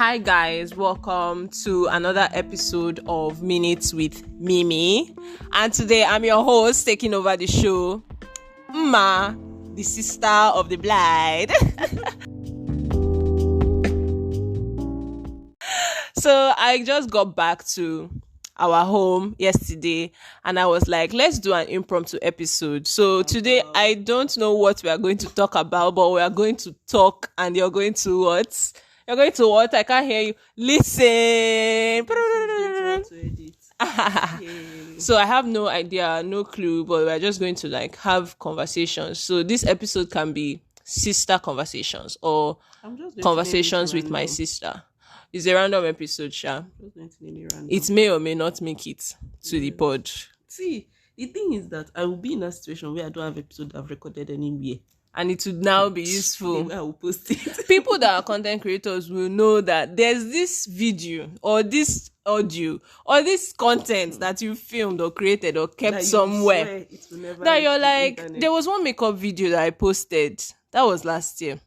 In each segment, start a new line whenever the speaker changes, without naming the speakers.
Hi guys, welcome to another episode of Minutes with Mimi. And today I'm your host taking over the show, Ma, the sister of the bride. So I just got back to our home yesterday and I was like, let's do an impromptu episode. So today I don't know what we are going to talk about, but we are going to talk and you're going to what? You're going to what? I can't hear you. Listen. So I have no idea, no clue, but we're just going to have conversations. So this episode can be sister conversations or conversations with my sister. It's a random episode, Sha. It may or may not make it to the pod.
See, the thing is that I will be in a situation where I don't have episode I've recorded anywhere.
And it would now be useful.
I will post it.
People that are content creators will know that there's this video or this audio or this content that you filmed or created or kept that somewhere. That you're like, internet. There was one makeup video that I posted. That was last year.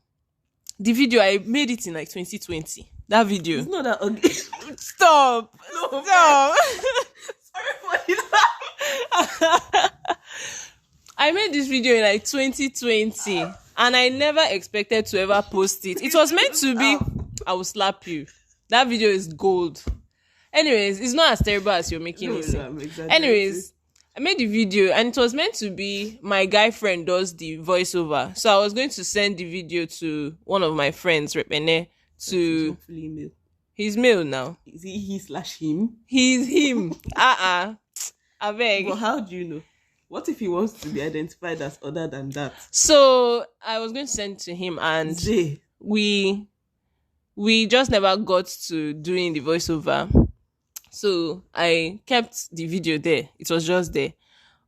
The video, I made it in 2020. That video.
It's not that ugly.
Stop.
No,
Stop.
Sorry for that.
I made this video in 2020 and I never expected to ever post it. It was meant to be, I will slap you. That video is gold. Anyways, it's not as terrible as you're making it. Anyways, I made the video and it was meant to be my guy friend does the voiceover. So I was going to send the video to one of my friends, Repene, to... He's male now.
Is he/him?
He's him. I beg.
But how do you know? What if he wants to be identified as other than that?
So I was going to send to him and we just never got to doing the voiceover. So I kept the video there. It was just there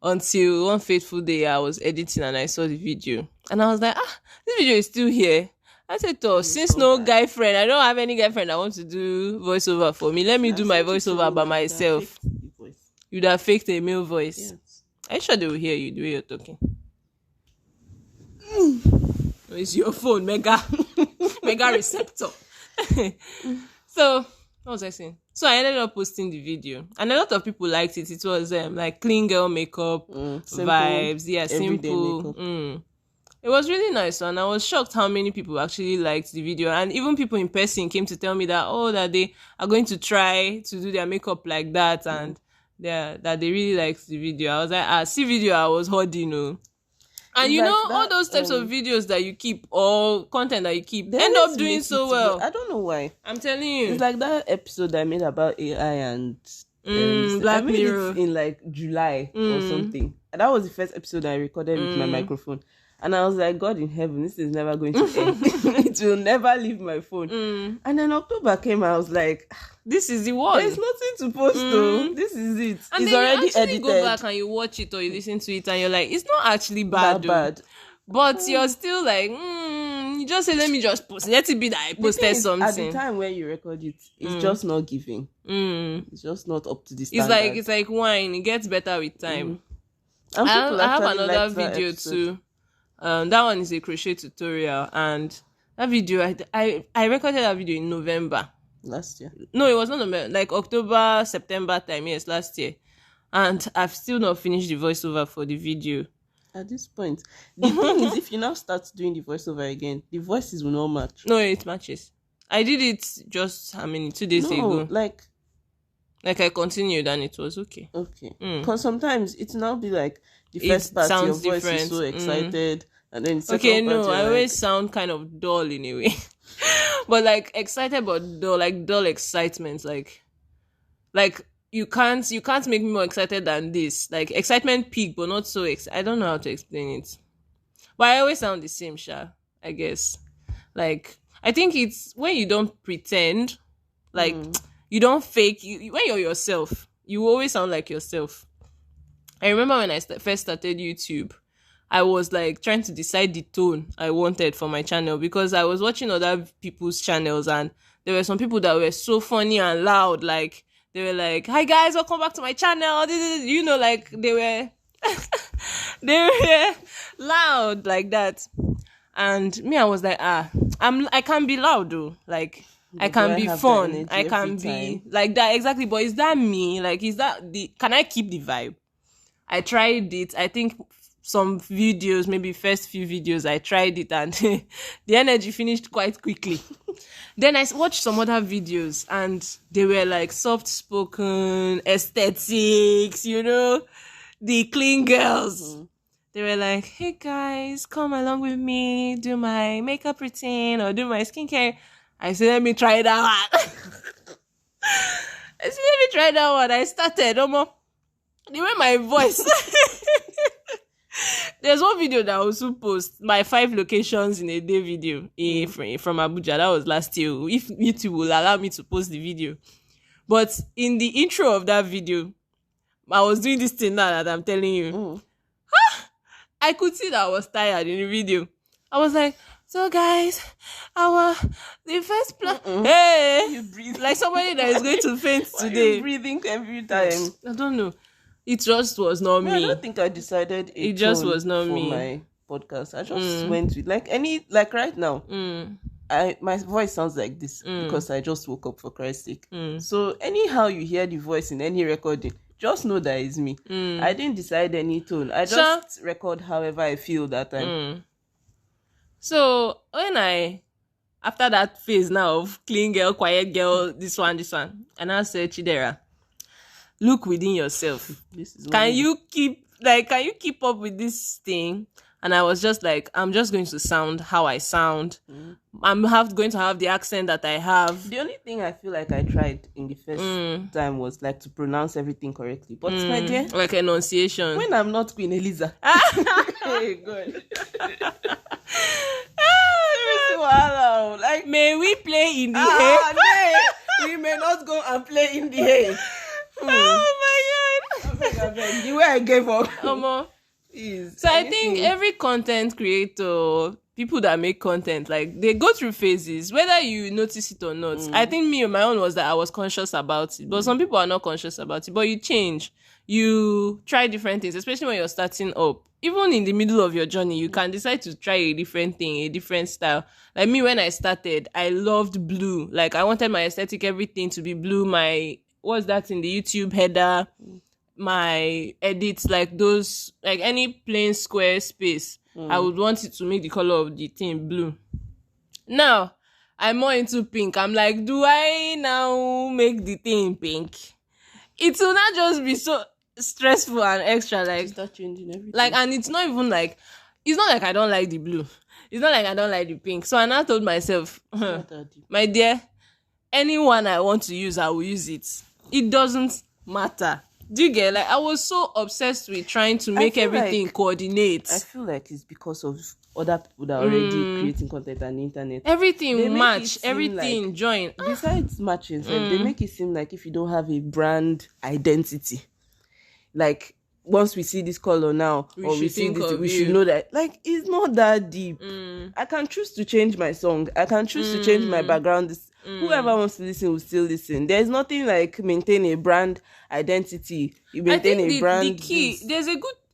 until one fateful day I was editing and I saw the video. And I was like, this video is still here. I said, since no guy friend, I don't have any guy friend that wants to do voiceover for me. Let me do my voiceover by myself. You'd have faked a male voice. Yes. Are you sure they will hear you the way you're talking? It's your phone, mega receptor. So, what was I saying? So I ended up posting the video. And a lot of people liked it. It was clean girl makeup vibes. Yeah, simple. It was really nice. And I was shocked how many people actually liked the video. And even people in person came to tell me that they are going to try to do their makeup like that. And that they really liked the video. I was like, see video I was holding, And all those types of videos that you keep or content that you keep end up doing so well.
I don't know why.
I'm telling you.
It's like that episode I made about AI and
Black Mirror
in July or something. And that was the first episode I recorded with my microphone. And I was like, God in heaven, this is never going to end. It will never leave my phone. And then October came, I was like,
this is the one.
There's nothing to post though. This is it.
And
it's
then
already
you actually
edited.
Go back and you watch it or you listen to it and you're like, it's not actually bad. But you're still like, you just say, let me just post. Let it be that I posted something.
At the time when you record it, it's just not giving. It's just not up to the standard.
It's like wine. It gets better with time. I have another video too. That one is a crochet tutorial, and that video I recorded that video in November
last year.
No, it was not November, October, September time. Yes, last year, and I've still not finished the voiceover for the video.
At this point, the thing is, if you now start doing the voiceover again, the voices will not match.
No, it matches. I did it just 2 days ago. I continued and it was okay.
Okay. Because sometimes it's now be like the first part your voice different. Is so excited and then
I always sound kind of dull in a way. But excited but dull, dull excitement. You can't make me more excited than this. Excitement peak but not so I don't know how to explain it. But I always sound the same, Sha, I guess. I think it's when you don't pretend, you don't fake. When you're yourself, you always sound like yourself. I remember when I first started YouTube, I was trying to decide the tone I wanted for my channel because I was watching other people's channels and there were some people that were so funny and loud. They were like, "Hi guys, welcome back to my channel." They were they were loud like that. And me, I was like, I can't be loud though. I
But
can
do
be
have that
fun.
energy
I can
every
be
time?
like that. Exactly. But is that me? Like, is that the, can I keep the vibe? I tried it. I think some videos, maybe first few videos, I tried it and the energy finished quite quickly. Then I watched some other videos and they were like soft spoken, aesthetics, the clean girls. They were like, hey guys, come along with me, do my makeup routine or do my skincare. I said, let me try that one. I started, the way my voice. There's one video that I also post, my 5 locations in a day video from Abuja. That was last year. If YouTube will allow me to post the video. But in the intro of that video, I was doing this thing now that I'm telling you. I could see that I was tired in the video. I was like, so guys, the first plan. Hey,
You breathe
like somebody that is going to faint
Why
today.
you breathing every time?
I don't know. It just was not me.
I don't think I decided
It just was not
for
me.
my podcast. I just went with like right now. My voice sounds like this because I just woke up, for Christ's sake. So anyhow you hear the voice in any recording, just know that it's me. I didn't decide any tone. I just record however I feel that time.
So when after that phase now of clean girl, quiet girl, this one, and I said, Chidera, look within yourself. Can you keep up with this thing? And I was just like, I'm just going to sound how I sound. I'm going to have the accent that I have.
The only thing I feel like I tried in the first time was like to pronounce everything correctly. But my dear,
like enunciation.
when I'm not Queen Eliza. Hey God. Like,
may we play in the hay?
We may not go and play in the hay.
Oh my God.
The way I gave up.
So I think every content creator, people that make content, like they go through phases, whether you notice it or not. I think my own was that I was conscious about it, but some people are not conscious about it. But you change, you try different things, especially when you're starting up. Even in the middle of your journey, you can decide to try a different thing, a different style. Like me, when I started, I loved blue. Like I wanted my aesthetic, everything to be blue. What's that in the YouTube header? My edits, like those, like any plain square space, I would want it to make the color of the thing blue. Now I'm more into pink. I'm like, do I now make the thing pink? It will not just be so stressful and extra, like
start changing everything.
Like, and it's not even like, it's not like I don't like the blue, it's not like I don't like the pink. So I now told myself, my dear, anyone I want to use, I will use it. It doesn't matter. Do you get, like, I was so obsessed with trying to make everything coordinate.
I feel like it's because of other people that are already creating content on the internet.
Everything match, everything like, join.
Besides matching, they make it seem like if you don't have a brand identity, like once we see this color now, we see this, we should know that. Like, it's not that deep. I can choose to change my song. I can choose to change my background. Whoever wants to listen will still listen. There's nothing like maintain a brand identity. You maintain a brand.
The key,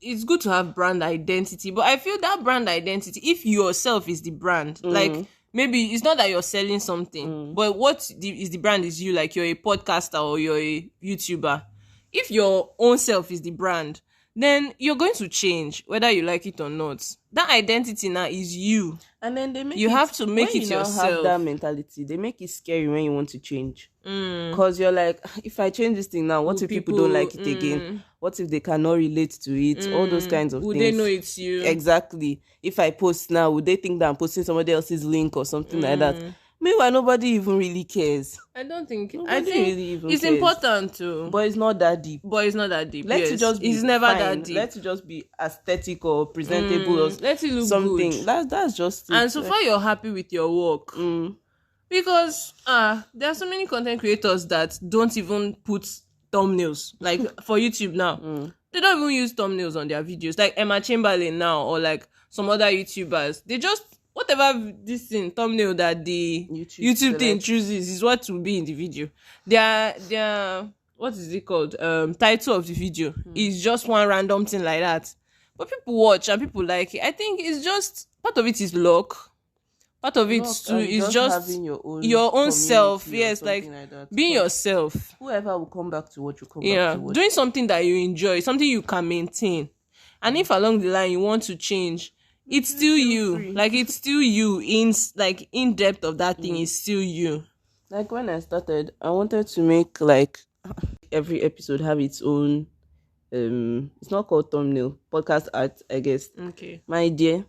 it's good to have brand identity, but I feel that brand identity, if yourself is the brand, like maybe it's not that you're selling something, but what is the brand is you, like you're a podcaster or you're a YouTuber. If your own self is the brand, then you're going to change whether you like it or not. That identity now is you.
And then they make
you have to make it yourself. When you
have that mentality, they make it scary when you want to change. Because you're like, if I change this thing now, what if people don't like it again? What if they cannot relate to it? All those kinds of things.
Would they know it's you?
Exactly. If I post now, would they think that I'm posting somebody else's link or something like that? Meanwhile, nobody even really cares.
I think
really even
it's
cares.
Important too.
But it's not that deep.
Let it just be it's never
fine.
That deep.
Let it just be aesthetic or presentable or
let it look
something.
Good.
That's just it.
And so far you're happy with your work. Because there are so many content creators that don't even put thumbnails. Like for YouTube now. They don't even use thumbnails on their videos. Like Emma Chamberlain now, or like some other YouTubers. They just, whatever this thing, thumbnail that the YouTube thing chooses is what will be in the video. Their what is it called? Title of the video is just one random thing like that. But people watch and people like it. I think it's just, part of it is luck. part of it too is just
having
your own self.
community or
Yes, like
something that.
being
But
yourself.
whoever will come back to watch will come back
Yeah,
to watch.
doing something that you enjoy, something you can maintain. And if along the line you want to change, it's still you.
free.
Like it's still you in depth of that thing is still you.
Like when I started, I wanted to make like every episode have its own it's not called thumbnail, podcast art, I guess.
Okay.
My dear.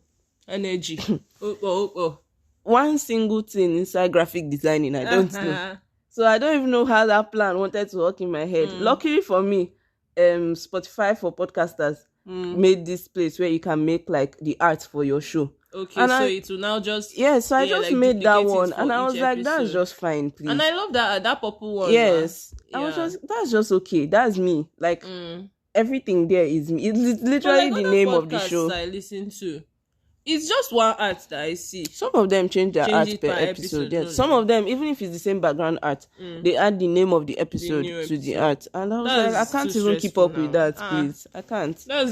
Energy. oh.
One single thing inside graphic designing, I don't know. So I don't even know how that plan wanted to work in my head. Luckily for me, Spotify for podcasters made this place where you can make like the art for your show.
Okay, and so it will now just...
Yeah, so I just like, made that one. And I was like,
episode.
That's just fine, please.
And I love that purple one.
Yes.
Yeah.
I was that's just okay. That's me. Like, everything there is me. It's literally
like
the name of the show.
I listen to. It's just one art that I see.
Some of them change their art per episode. Yes. No, some of them, even if it's the same background art, they add the name of the episode to the art. And I was like, I can't even keep up with that, please. I can't.
That's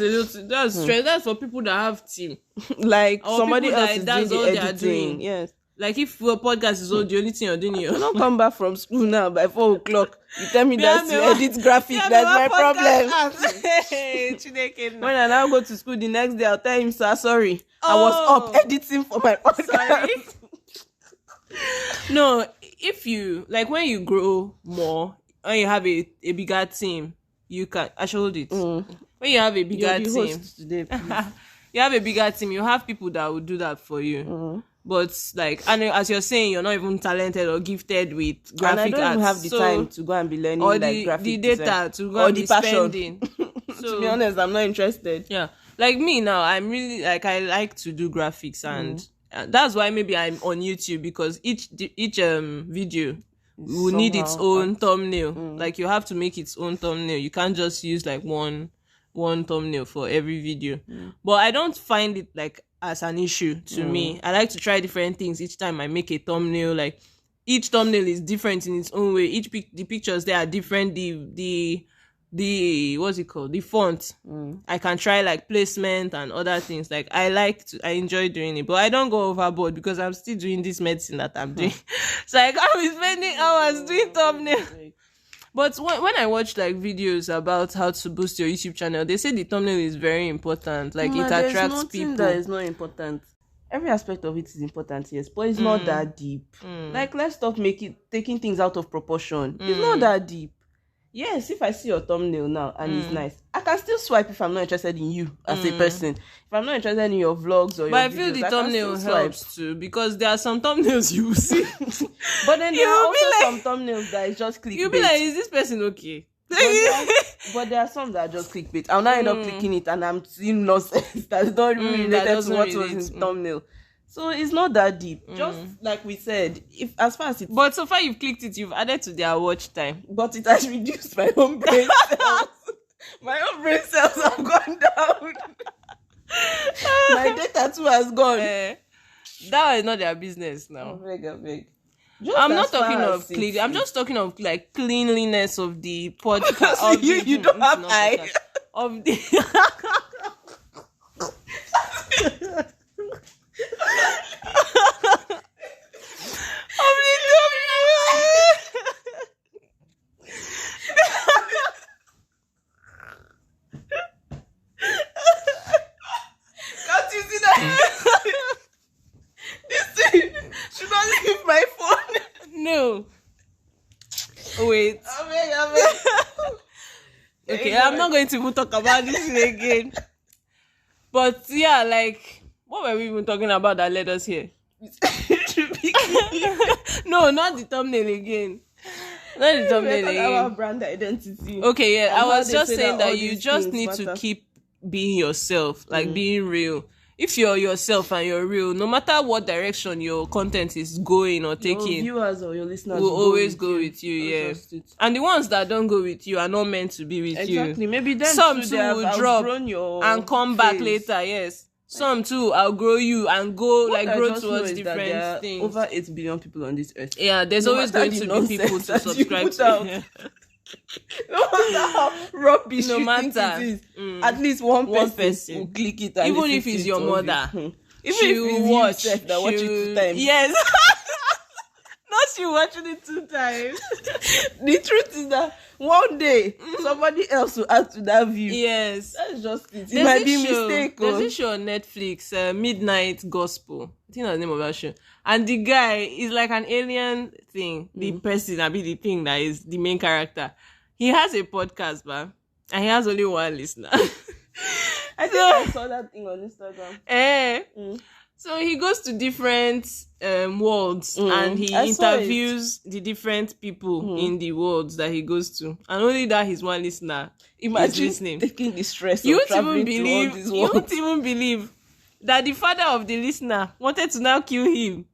stress. That's for people that have team.
Like
or
somebody else is
that's
doing
all
the editing.
They are doing.
Yes.
Like if your podcast is all the only thing you're doing, you
don't come back from school now by 4 o'clock. You tell me that you edit graphic. That's my problem. When I now go to school the next day, I'll tell him, sir, sorry. I was up editing for my podcast.
No, if you like when you grow more and you have a bigger team, you can hold it. When you have a bigger team,
today,
you have a bigger team, you have people that will do that for you. But like, and as you're saying, you're not even talented or gifted with graphic arts.
And I don't even have the time to go and be learning
or
like graphic
the data
design.
to go and be spending.
So, to be honest, I'm not interested.
Yeah, like me now, I'm really like I like to do graphics, and that's why maybe I'm on YouTube, because each video will need its own thumbnail. Like you have to make its own thumbnail. You can't just use like one thumbnail for every video. But I don't find it like as an issue to me. I like to try different things each time I make a thumbnail. Like each thumbnail is different in its own way. The pictures there are different. The what's it called? The font. I can try like placement and other things. Like I enjoy doing it, but I don't go overboard because I'm still doing this medicine that I'm doing. So I can't be spending hours doing thumbnail. But when I watch like videos about how to boost your YouTube channel, they say the thumbnail is very important. Like it attracts people.
That is not important. Every aspect of it is important, yes, but it's not that deep. Like let's stop taking things out of proportion. It's not that deep. Yes, if I see your thumbnail now and it's nice, I can still swipe if I'm not interested in you as a person. If I'm not interested in your vlogs or your videos,
I feel the thumbnail helps too, because there are some thumbnails you will see.
But then there are also some thumbnails that is just clickbait.
You'll be like, is this person okay?
But there are some that are just clickbait. I'll now end up clicking it and I'm seeing nonsense that's not really related to what was in the thumbnail. So it's not that deep. Just like we said, if as far as it.
But so far you've clicked it, you've added to their watch time.
But it has reduced my own brain cells. My own brain cells have gone down. My data too has gone.
That is not their business now.
Beg.
I'm not talking of clean. I'm just talking of like cleanliness of the podcast.
You don't have eyes.
Of the.
Can't you see that? This thing should not leave my phone.
No. Wait. Okay, I'm not going to even talk about this thing again. But yeah, like, what were we even talking about that led us here? No, not the thumbnail again. Not the thumbnail again.
Our brand identity.
Okay, yeah. I was just saying that you just need to keep being yourself, like being real. If you're yourself and you're real, no matter what direction your content is going or taking,
your viewers or your listeners
will always go with you. Yeah. And the ones that don't go with you are not meant to be with you.
Exactly. Maybe then
some too will drop and come back later. Yes. Some too outgrow you and go grow towards different things.
Over 8 billion people on this earth.
Yeah, there's always going to be people to subscribe to.
No matter how rubbish
no
you
matter
think it is, at least one person will click it. And
even if it's your mother,
Even
she
if
will
it's
watch.
you sef that watch it 2 times.
Yes. Not she watching it 2 times.
The truth is that one day somebody else will add to that view.
Yes.
That's just it. It
There's
might
this
be
show,
mistake.
There's this show on Netflix, Midnight Gospel. I think that's the name of that show. And the guy is like an alien thing. The person, I mean the thing that is the main character. He has a podcast, and he has only one listener.
I think I saw that thing on Instagram.
So he goes to different worlds and he interviews the different people in the worlds that he goes to, and only that he's one listener.
Imagine
listening.
taking the stress of traveling to all these worlds.
You won't even believe that the father of the listener wanted to now kill him.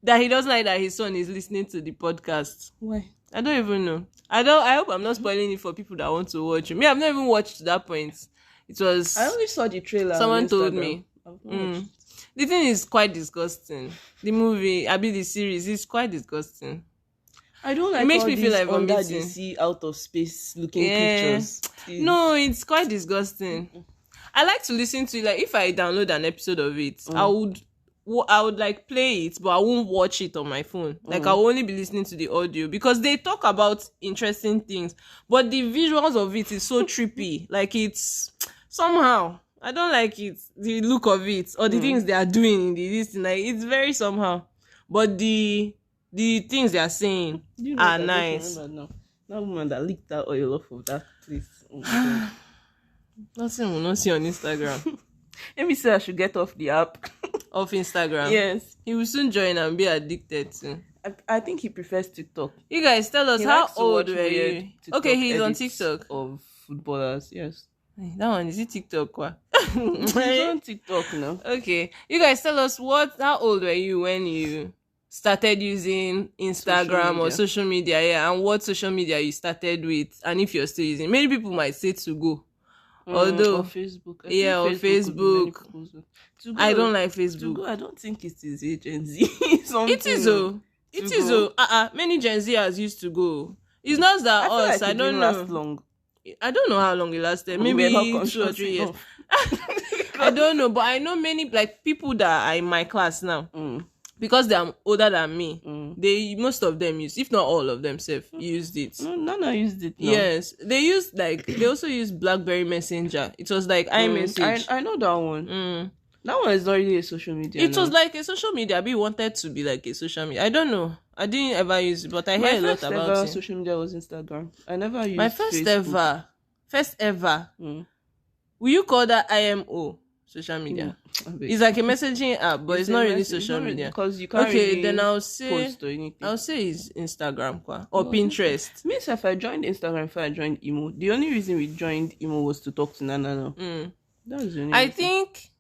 That he doesn't like that his son is listening to the podcast.
Why?
I don't even know. I hope I'm not spoiling it for people that want to watch it. Me, I've not even watched to that point. It was.
I only saw the trailer.
Someone told me. The thing is quite disgusting. The movie, the series, is quite disgusting.
I don't like.
It makes
all
me feel like
under
vomiting.
the sea, out of space looking pictures.
No, it's quite disgusting. I like to listen to it. Like if I download an episode of it, I would like play it, but I won't watch it on my phone. Like I will only be listening to the audio because they talk about interesting things, but the visuals of it is so trippy. Like it's somehow. I don't like it, the look of it, or the things they are doing in this thing. Like it's very somehow, but the things they are saying are nice.
That woman that leaked that oil off of that place.
Nothing will not see on Instagram.
Let me say I should get off the app.
Off Instagram.
Yes,
he will soon join and be addicted to.
I think he prefers TikTok.
You guys tell us, how old were you? Okay, he's on TikTok.
Of footballers, yes.
That one, is it TikTok?
He's on TikTok now.
Okay. You guys tell us how old were you when you started using Instagram or social media, and what social media you started with, and if you're still using. Many people might say to go. Although
or Facebook.
Or Facebook. I don't like Facebook.
I don't think it is a Gen Z.
It is many Gen Zers used to go. It's not that us. I don't know.
Last long.
I don't know how long it lasted. Maybe 2 or 3 years. I don't know, but I know many like people that are in my class now. Because they are older than me. Most of them if not all of them, used it.
No, Nana used it now.
Yes, they also used BlackBerry Messenger. It was like iMessage.
I know that one. That one is not really a social media.
It was like a social media. We wanted to be like a social media. I don't know. I didn't ever use it, but I heard a lot about it.
My first social media was Instagram. I never used
my first ever. Will you call that IMO social media? It's like a messaging app, but it's not really social media.
Because you can't really
then I'll say
post or anything.
I'll say it's Instagram or Pinterest.
Me, if I joined Instagram before I joined Imo, the only reason we joined Imo was to talk to Nana. That was the only reason.
Think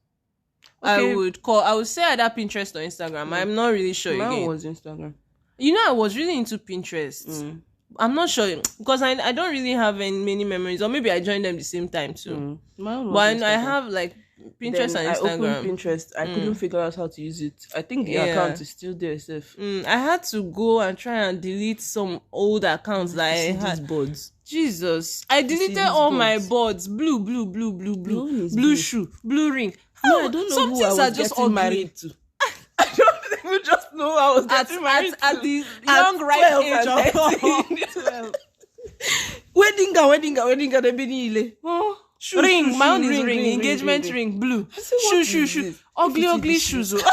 I would say either Pinterest or Instagram. I'm not really sure again.
Mine was Instagram.
I was really into Pinterest. I'm not sure because I don't really have many memories, or maybe I joined them the same time too. But I have like Pinterest and Instagram.
I opened Pinterest. I couldn't figure out how to use it. I think the account is still there.
I had to go and try and delete some old accounts that I had.
Boards.
Jesus, I deleted all my boards. Blue shoe, blue ring.
No, I don't know
some
who
things
I
are
was
just
getting married to. I don't even just know I was getting married
at the young ripe age of
12. Wedding gown, the Benile.
Oh, ring, my own is ring, engagement ring, blue. Shoe, ugly shoes. Okay,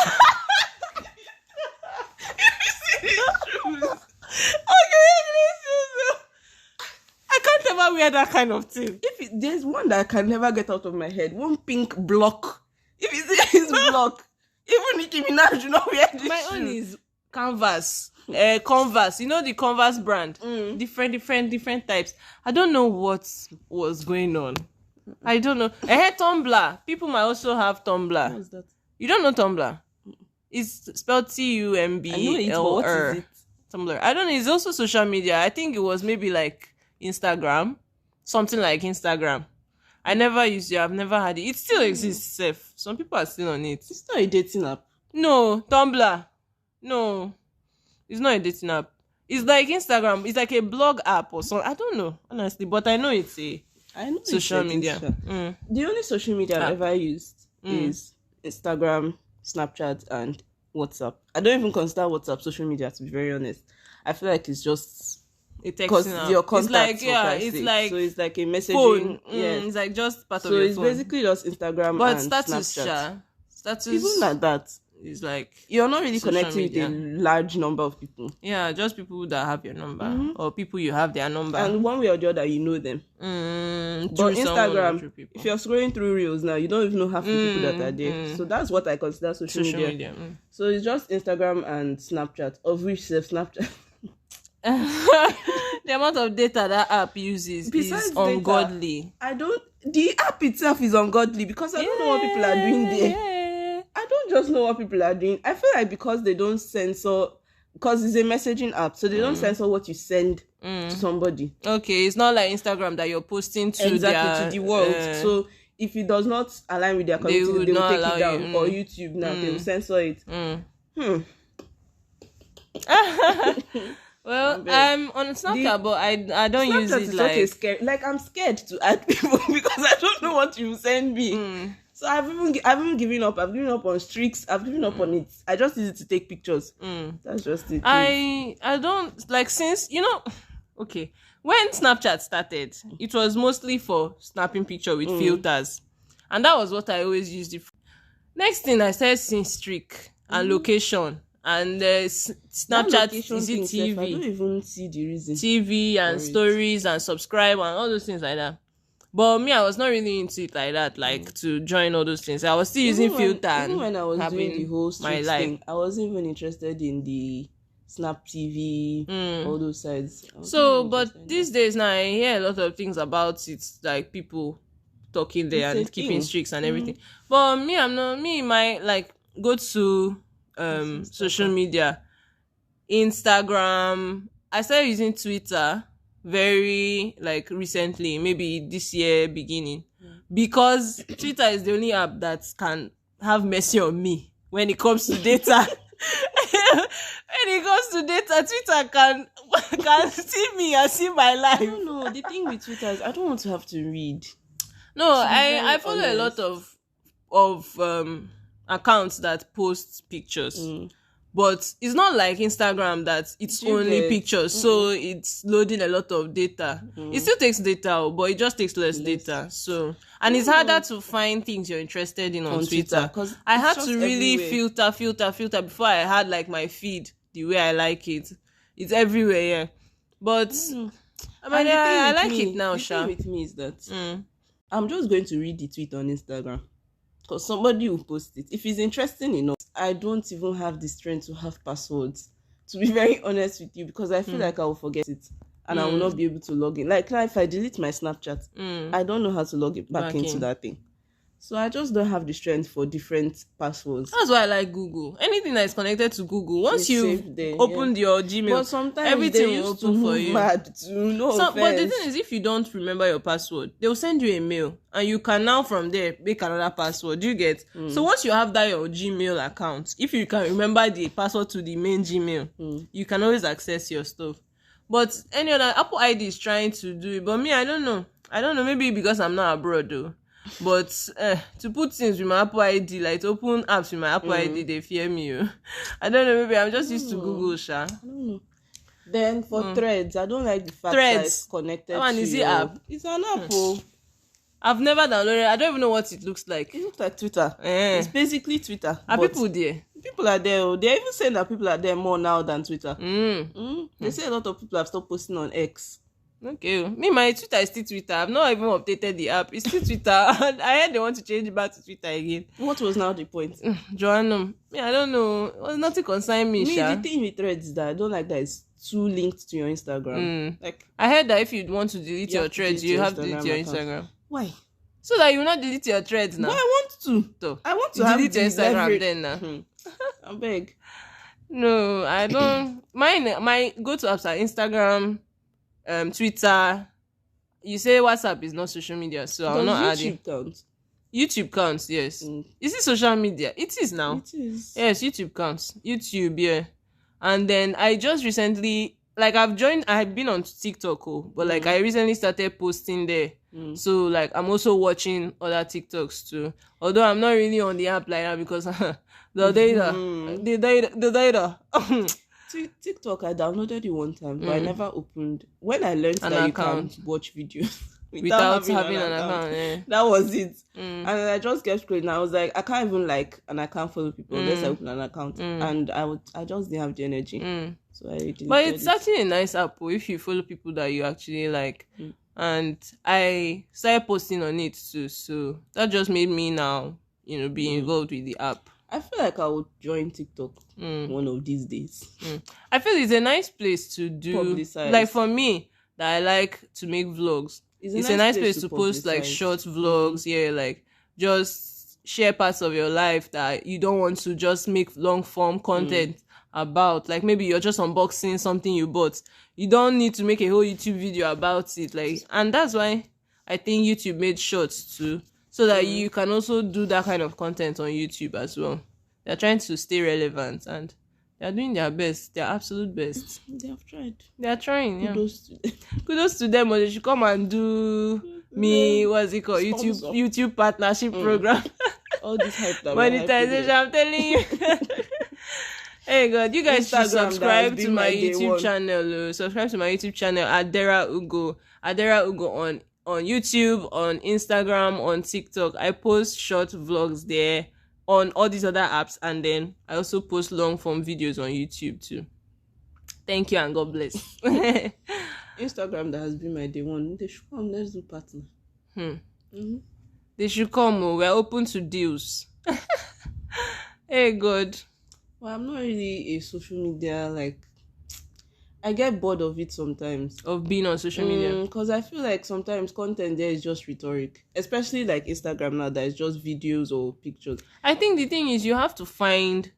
I can't ever wear that kind of thing.
There's one that I can never get out of my head, one pink block. If you see his block, even Nicki Minaj, you know where this
my own is Converse. Converse, the Converse brand. Different types. I don't know what was going on. I don't know. I had Tumblr. People might also have Tumblr.
What's that?
You don't know Tumblr? It's spelled TUMBLR.
I know it, but what is it?
Tumblr. I don't know. It's also social media. I think it was maybe like Instagram, something like Instagram. I never used it. I've never had it. It still exists, safe. Some people are still on it.
It's not a dating app.
No, Tumblr. No, it's not a dating app. It's like Instagram. It's like a blog app or something. I don't know, honestly, but I know it's social media.
The only social media I've ever used is Instagram, Snapchat, and WhatsApp. I don't even consider WhatsApp social media, to be very honest. I feel like it's just because your contacts.
It's like
so it's like a messaging
phone.
Yeah,
It's like just part
so
of your
it's
phone.
basically just Instagram
But
and
status,
Snapchat.
status,
Even like that,
it's like
you're not really
social
connecting
media.
with a large number of people,
just people that have your number or people you have their number.
and one way or the other, you know them.
But
But Instagram, if you're scrolling through reels now, you don't even know half the people that are there. So that's what I consider social media. So it's just Instagram and Snapchat, of which Snapchat.
The amount of data that app uses
Besides
is ungodly.
The app itself is ungodly because I don't know what people are doing there. I don't just know what people are doing. I feel like because they don't censor, because it's a messaging app, so they don't censor what you send to somebody.
Okay, it's not like Instagram that you're posting to
to the world. So if it does not align with their community, they will take it down. Or YouTube now, they will censor it.
Well, I'm on Snapchat, but I don't use it like
scary. Like, I'm scared to add people because I don't know what you send me. So I've even given up. I've given up on streaks. I've given up on it. I just use it to take pictures. That's just it.
I don't like, since okay, when Snapchat started, it was mostly for snapping picture with filters, and that was what I always used it for. Next thing, I started seeing streak and location. And Snapchat is it TV?
I don't even see the reason.
TV and stories and subscribe and all those things like that. But me, I was not really into it like that, like to join all those things. I was still using filter.
Even when I was doing the whole streaks thing, I wasn't even interested in the Snap TV, all those sides.
So, but these days now, I hear a lot of things about it, like people talking there and keeping streaks and everything. But me, I'm not. Me, my go to social media, Instagram. I started using Twitter very recently, maybe this year beginning, because Twitter is the only app that can have mercy on me when it comes to data. When it comes to data, Twitter can see me and see my life.
I don't know. The thing with Twitter is I don't want to have to read.
No, I follow a lot of accounts that post pictures, but it's not like Instagram that it's only pictures, so it's loading a lot of data. It still takes data, but it just takes less data. So, and it's harder to find things you're interested in on Twitter. I had to really filter before I had my feed the way I like it. It's everywhere, yeah. But I like it now.
The thing with me is that I'm just going to read the tweet on Instagram. Because somebody will post it. If it's interesting enough, I don't even have the strength to have passwords. To be very honest with you, because I feel like I will forget it. And I will not be able to log in. Like if I delete my Snapchat, I don't know how to log it back into that thing. So I just don't have the strength for different passwords.
That's why I like Google. Anything that is connected to Google, once you opened your Gmail,
but sometimes
everything will open for you.
Mad but
the thing is, if you don't remember your password, they will send you a mail, and you can now from there make another password. Do you get? So once you have that your Gmail account, if you can remember the password to the main Gmail, you can always access your stuff. But any other Apple ID is trying to do it, but me, I don't know. Maybe because I'm not abroad though. But to put things with my Apple ID, like to open apps with my Apple ID, they fear me. I don't know, maybe I'm just used to Google, Sha.
I don't know. Then for Threads, I don't like the fact that it's connected to
is it app?
It's an app.
I've never downloaded it. I don't even know what it looks like.
It looks like Twitter. It's basically Twitter.
Are people there?
People are there. They're even saying that people are there more now than Twitter. They say a lot of people have stopped posting on X.
Okay, me, my Twitter is still Twitter. I've not even updated the app. It's still Twitter. And I heard they want to change it back to Twitter again.
What was now the point?
Joanna, I don't know. Well, nothing concern me, Sha.
The thing with Threads is that I don't like that it's too linked to your Instagram.
I heard that if you want to delete your Threads, you have to delete your Instagram.
Why?
So that you will not delete your Threads now.
But I want to. I want to
delete your Instagram then now.
I beg.
No, I don't. My go-to apps are Instagram, Twitter. You say WhatsApp is not social media, so I'll not add it. YouTube counts, yes. Is it social media? It is now.
It is.
Yes, YouTube counts. YouTube, yeah. And then I just recently, I've been on TikTok, but I recently started posting there. So like I'm also watching other TikToks too. Although I'm not really on the app like that because the data.
TikTok, I downloaded it one time, but I never opened. When I learned
An
that
account.
you can watch videos
Without having an account, yeah.
that was it. And I just kept scrolling. I was like, I can't even like, and I can't follow people unless I open an account. And I just didn't have the energy. So I deleted
But it's actually a nice app if you follow people that you actually like. And I started posting on it too. So that just made me now, be involved with the app.
I feel like I would join TikTok one of these days.
I feel it's a nice place to do
Publicize.
Like for me, that I like to make vlogs. It's a nice place to post like short vlogs, like just share parts of your life that you don't want to just make long form content about. Like maybe you're just unboxing something you bought. You don't need to make a whole YouTube video about it. And that's why I think YouTube made shorts too, so that you can also do that kind of content on YouTube as well. They're trying to stay relevant and they're doing their best, their absolute best.
They have tried.
They are trying, yeah.
Kudos
to them, or they should come and do what's it called? YouTube partnership program.
All this hype that
monetization, I'm telling you. Hey God, you guys should subscribe to my YouTube channel. Subscribe to my YouTube channel, Adera Ugo. Adera Ugo on YouTube, on Instagram, on TikTok. I post short vlogs there on all these other apps, and then I also post long form videos on YouTube too. Thank you and God bless.
Instagram, that has been my day one. They should come, let's do partner.
They should come. We're open to deals. Hey God.
Well, I'm not really a social media, like, I get bored of it sometimes.
Of being on social media?
Because I feel like sometimes content there is just rhetoric. Especially like Instagram now, that is just videos or pictures.
I think the thing is you have to find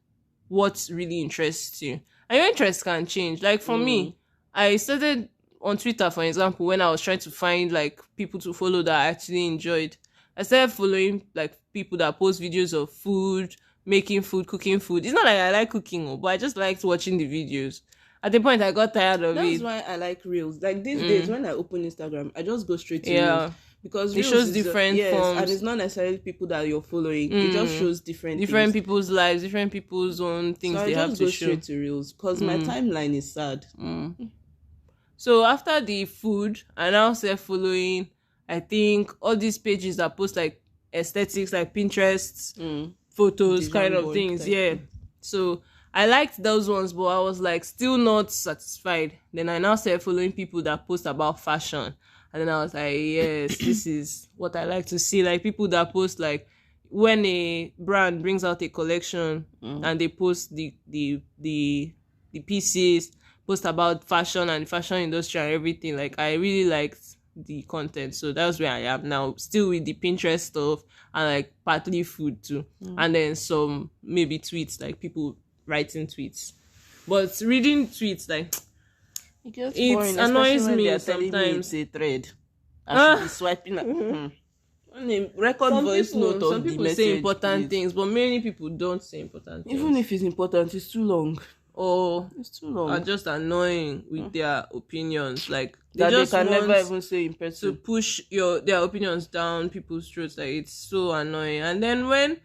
what really interests you. And your interests can change. Like for me, I started on Twitter, for example, when I was trying to find like people to follow that I actually enjoyed. I started following like people that post videos of food, making food, cooking food. It's not like I like cooking, but I just liked watching the videos. At the point, I got tired of it.
That's why I like Reels. Like these days, when I open Instagram, I just go straight to Reels. Because
it shows different forms.
And it's not necessarily people that you're following. It just shows different
people's lives, different people's own things they have to show.
I just go straight to Reels because my timeline is sad.
So after the food, I now start following, I think, all these pages that post like aesthetics, like Pinterest, photos, design kind of things. So I liked those ones, but I was like still not satisfied. Then I now started following people that post about fashion. And then I was like, yes, this is what I like to see. Like people that post like when a brand brings out a collection and they post the pieces, post about fashion and fashion industry and everything. Like I really liked the content. So that's where I am now, still with the Pinterest stuff and like partly food too. And then some maybe tweets, like people writing tweets. But reading tweets, like it annoys me sometimes.
It's a thread. I should be swiping. Record some voice people, note
some people say important things, but many people don't say important things.
Even if it's important, it's too long.
Or
it's too long.
Are just annoying with their opinions. Like
they can never even say in person.
To push their opinions down people's throats. Like it's so annoying. And then when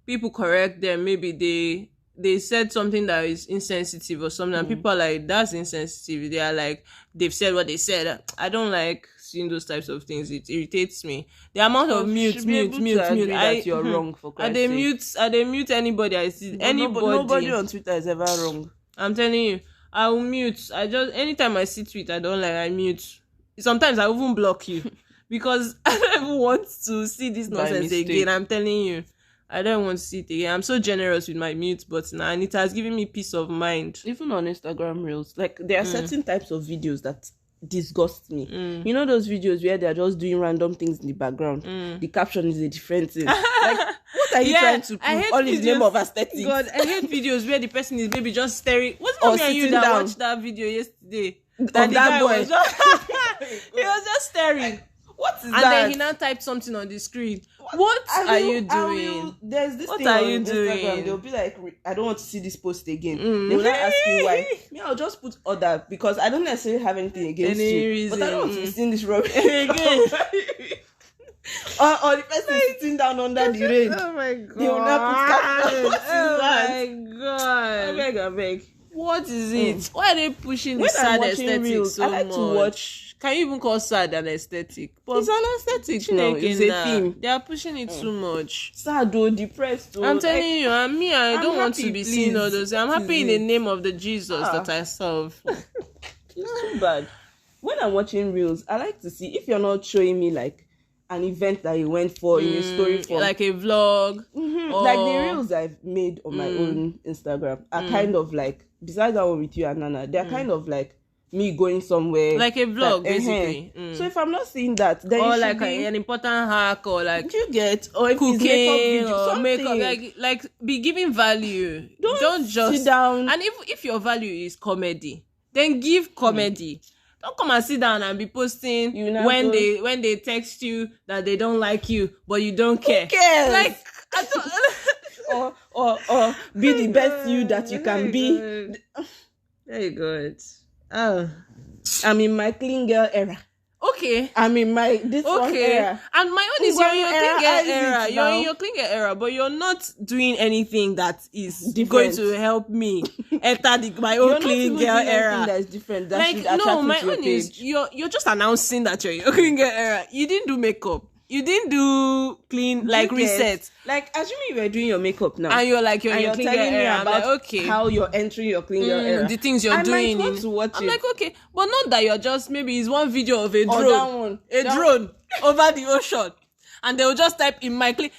people correct them, maybe they said something that is insensitive or something, and people are like, that's insensitive. They are like, they've said what they said. I don't like seeing those types of things. It irritates me. The amount of mute.
That you're wrong for Christ's sake.
I they mute anybody I see. Anybody.
Nobody on Twitter is ever wrong.
I'm telling you, I will mute. Anytime I see tweet I don't like, I mute. Sometimes I even block you because I don't even want to see this nonsense again. I'm telling you. I don't want to see it again. I'm so generous with my mute button and it has given me peace of mind.
Even on Instagram Reels, like there are certain types of videos that disgust me. You know those videos where they're just doing random things in the background? The caption is a different thing. Like, what are you trying to prove? All in the name of aesthetics.
God, I hate videos where the person is maybe just staring. What's wrong with you that watched that video yesterday?
That boy.
He was just staring.
What is
and
that?
then he now typed something on the screen. What are you doing?
There's this
What
thing
are
on
you
Instagram.
doing?
They'll be like, I don't want to see this post again. They will not ask you why. Me, I'll just put other because I don't necessarily have anything against
Any
you.
reason.
But I don't want to be seeing this rubbish
Again.
or the person sitting down under the rain.
Oh my god.
They will not put caption. What is
Oh
that?
my god.
I beg.
What is it? Why are they pushing the
When
sad
I'm watching
aesthetic
reels,
so
I like
much?
to watch.
Can you even call sad an aesthetic? But
It's an aesthetic now. It's a theme.
They are pushing it too much.
Sad or depressed.
I'm telling you, I
I'm
don't want to
happy,
be seeing all
please.
those. I'm happy in the name of the Jesus that I serve.
It's too bad. When I'm watching reels, I like to see if you're not showing me like an event that you went for in a story form,
like a vlog. Or...
like the reels I've made on my own Instagram are kind of like, besides that one with you and Nana, they're kind of like me going somewhere,
like a vlog, basically.
So if I'm not seeing that, then
or
it
like
should be,
an important hack, or like
you get, or if it's
cooking
makeup video,
or
something.
makeup, like be giving value.
Don't
just
sit down.
And if your value is comedy, then give comedy. Don't come and sit down and be posting when they text you that they don't like you, but you don't care.
Who cares?
Like I don't.
or be the best you that you can be.
Very good. Oh,
I'm in my clean girl era.
Okay.
I'm in my this one era.
And my own is you're in your clean girl era. You're
now.
in your clean girl era, but you're not doing anything that is
Different.
going to help me enter my own clean girl era.
That is different. That
Like
should attract
no,
me
my
to your
own is
page.
you're just announcing that you're in your clean girl era. You didn't do makeup. You didn't do clean like reset.
Like assuming you were doing your makeup now,
And you're like you're in your clean girl
telling me
era. I'm
about
like, okay.
how you're entering your clean girl era.
The things you're
I
doing.
might want to watch
I'm
it.
like, okay, but not that you're just maybe it's one video of a
Or
drone,
that one.
drone over the ocean, and they'll just type in my clean.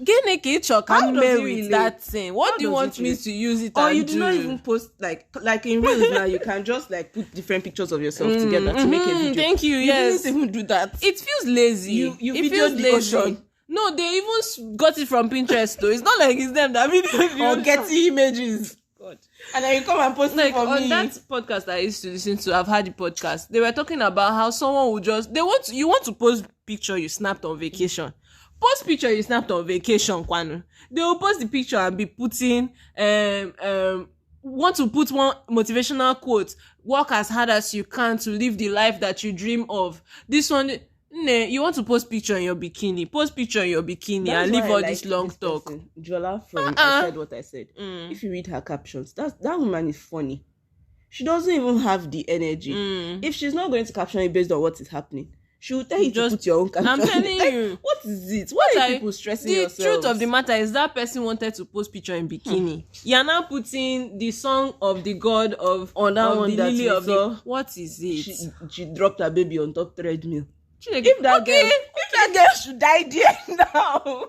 Gene
How
can
does
mail
it
with
relate?
that thing. What
How
do you
does
want
it
me
relate?
to use it
Or
and
you do not even post like in reels now. You can just like put different pictures of yourself together to make a video.
Thank you.
You
Yes,
didn't even do that.
it feels lazy.
You
it
videoed
feels
the
lazy.
ocean.
No, they even got it from Pinterest though. It's not like it's them that videoed
Or getty images.
God.
And then you come and post
Like
it for
on
me.
that podcast I used to listen to, I've had the podcast. They were talking about how someone would just you want to post picture you snapped on vacation. Post picture you snapped on vacation, Kwanu. They will post the picture and be putting want to put one motivational quote: work as hard as you can to live the life that you dream of. This one, you want to post picture in your bikini. Post picture in your bikini.
That's
and leave
why I
all
like
this long talk.
person, Jola from I Said What I Said. If you read her captions, that woman is funny. She doesn't even have the energy. If she's not going to caption it based on what is happening, she will tell you to put your own caption.
I'm telling you.
What is it? Why are people stressing yourselves?
The truth of the matter is that person wanted to post picture in bikini. You're now putting the song of the god of
on that
of
one
the
that
lily
we
of
saw.
the. What is it?
She dropped her baby on top treadmill.
If
That girl should die there now.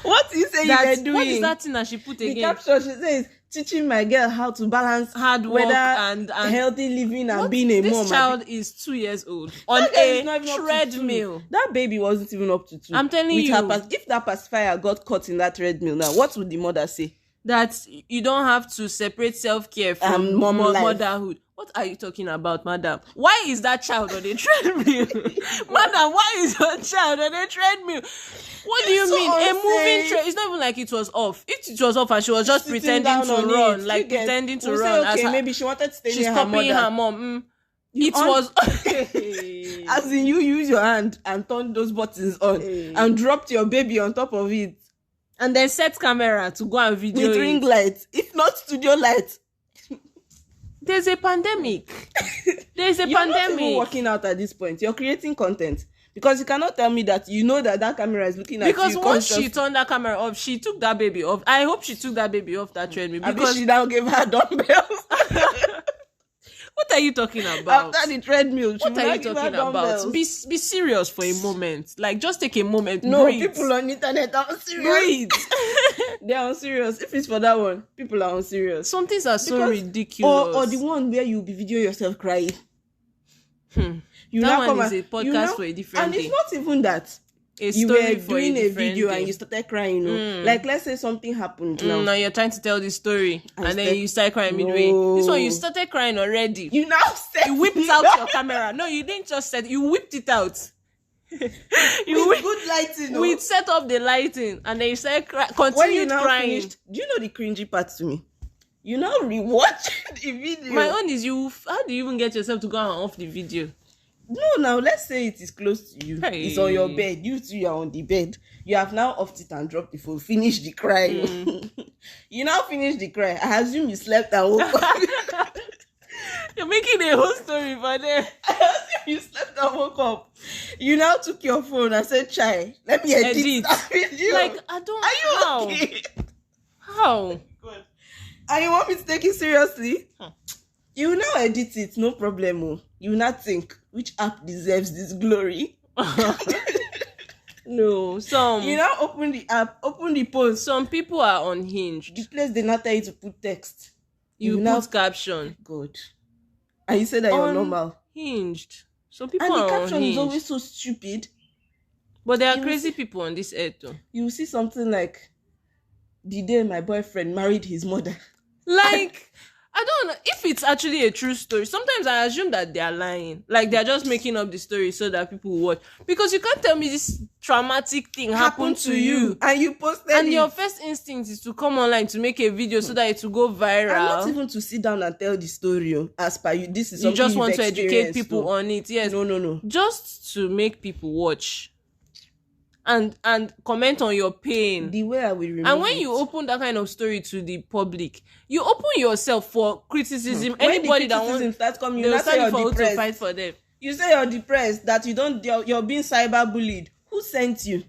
What is it you were doing?
What is that thing that she put
The
again?
caption, she says, teaching my girl how to balance
Hard work and
healthy living and being a mom.
This child is 2 years old on
That girl is not
a
even up to
treadmill.
2. That baby wasn't even up to 2.
I'm telling
With
you.
if that pacifier got caught in that treadmill now, what would the mother say?
That you don't have to separate self-care from
mom life.
motherhood. What are you talking about, madam? Why is that child on a treadmill? Madam, why is your child on a treadmill? What do you
so
mean? A
unsafe.
moving treadmill? It's not even like it was off. If it was off and she was just
Sitting
pretending
down
to
on
run,
it,
like
you get-
pretending to
we'll
run.
say, okay,
as
maybe she wanted to stay
she's
near her
copying
mother.
her mom. It was...
As in, you use your hand and turn those buttons on and dropped your baby on top of it
And then set camera to go and video
with
it.
ring lights, if not studio lights.
There's a pandemic. There's a
You're not
pandemic.
even working out at this point. You're creating content because you cannot tell me that you know that camera is looking at you.
Because once she turned that camera off, she took that baby off. I hope she took that baby off that treadmill.
Because she now gave her dumbbells.
What are you talking about?
After the treadmill,
What are you talking about? Be serious for a moment. Like, just take a moment.
No,
breathe.
people on the internet are unserious.
Breathe.
They are unserious. If it's for that one, people are unserious.
Some things are so
Because-
ridiculous.
Or the one where you'll be videoing yourself crying. You
That
now
one
come
is
and-
a podcast
you now-
for a different
and
day.
it's not even that. you were doing a video and you started crying, like let's say something happened now.
Now you're trying to tell the story and then you start crying midway. This one you started crying already.
You now said
you whipped out your camera. No, you didn't just set. You whipped it out.
With good lighting.
We set up the lighting and then you started continued crying.
Finished, do you know the cringy part to me? You now rewatch the video.
My own is how do you even get yourself to go and off the video?
No, now let's say it is close to you. Hey. It's on your bed. You two are on the bed. You have now offed it and dropped the phone. Finish the cry. You now finish the cry. I assume you slept and woke up.
You're making a whole story for them.
I assume you slept and woke up. You now took your phone and said, "Chai, let me edit that video."
Like, I don't.
Are you
how?
Okay?
How?
Good. And you want me to take it seriously? You will now edit it, no problem. You will not think which app deserves this glory.
No,
you now open the app, open the post.
Some people are unhinged.
The place they not tell you to put text.
You put now caption.
Good. And you say that you're normal.
Unhinged. Some people
and
are
the caption
unhinged.
Is always so stupid.
But there are crazy people on this earth though.
You will see something like, the day my boyfriend married his mother.
Like, I don't know if it's actually a true story. Sometimes I assume that they are lying. Like, they're just making up the story so that people will watch. Because you can't tell me this traumatic thing happened to you.
And you posted
and your first instinct is to come online to make a video so that it will go viral.
And not even to sit down and tell the story. As per you, this is something
you just want to educate people on it. Yes.
No.
Just to make people watch. And comment on your pain.
The way I will remove
and when you open that kind of story to the public, you open yourself for criticism. Anybody
that wants
starts
coming, you say you're depressed.
To fight for them.
You say you're depressed, that you're being cyberbullied. Who sent you?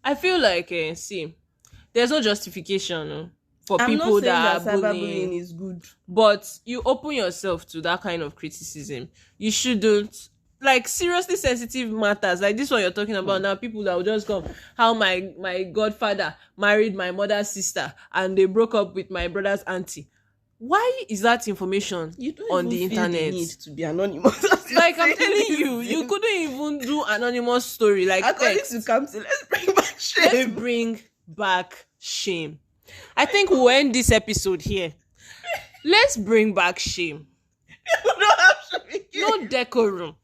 I feel like there's no justification for people that are
cyberbullying is good.
But you open yourself to that kind of criticism. You shouldn't. Like, seriously sensitive matters like this one you're talking about now, people that will just come, how my godfather married my mother's sister and they broke up with my brother's auntie. Why is that information on the internet?
You need to be anonymous.
Like, I'm telling you, you couldn't even do anonymous story like
according to Kamsi, let's bring back shame.
Let's bring back shame. I think we'll end this episode here. Let's bring back shame.
You don't have shame again.
No decorum.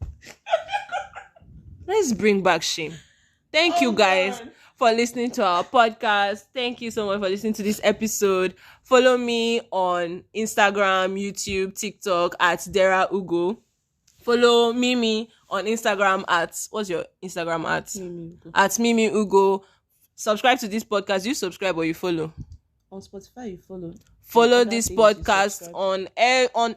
Let's bring back shame. Thank you guys for listening to our podcast. Thank you so much for listening to this episode. Follow me on Instagram, YouTube, TikTok at Dera Ugo. Follow Mimi on Instagram at, what's your Instagram at?
Mimi Ugo.
At Mimi Ugo. Subscribe to this podcast. You subscribe or you follow?
On Spotify, you follow.
Follow this podcast on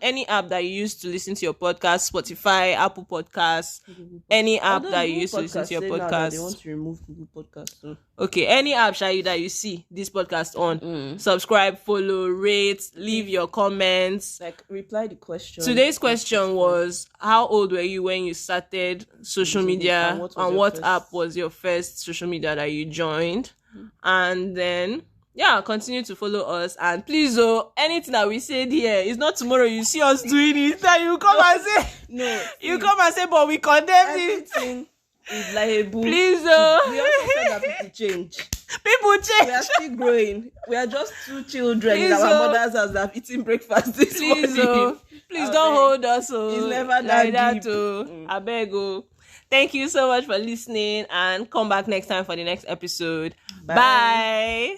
any app that you use to listen to your podcast. Spotify, Apple Podcasts, any app that you use to listen to your podcast.
They want to remove Google Podcasts. So.
Okay, any app that you see this podcast on. Subscribe, follow, rate, leave your comments.
Like, reply the question.
Today's question was, how old were you when you started social media? And what app was your first social media that you joined? And then... continue to follow us, and please, anything that we said here is not tomorrow you see us doing it that you come and say come and say, but we condemn it.
Is liable.
Please,
we also said that people change.
People change.
We are still growing. We are just two children in our mother's house that have eaten breakfast this morning.
Please don't hold us.
It's never that deep.
I beg. Thank you so much for listening, and come back next time for the next episode. Bye.